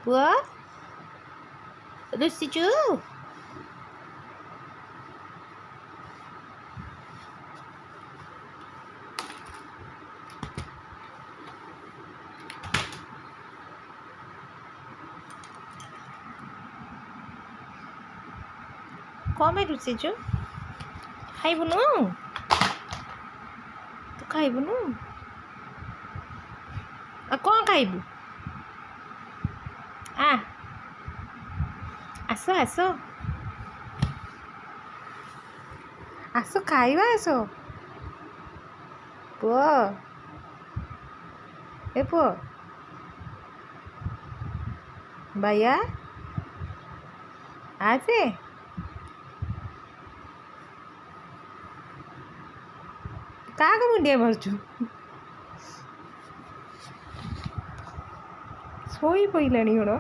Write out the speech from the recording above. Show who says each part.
Speaker 1: पुआ रुसिचु कौन में रुसिचु खाइबुनु तू खाइबुनु कौन खाइबु आ आस आस आस खाइबा आस पुआ ए पुआ भैया आसे का मुंडिया मारुचु शोई पइलाणी कौन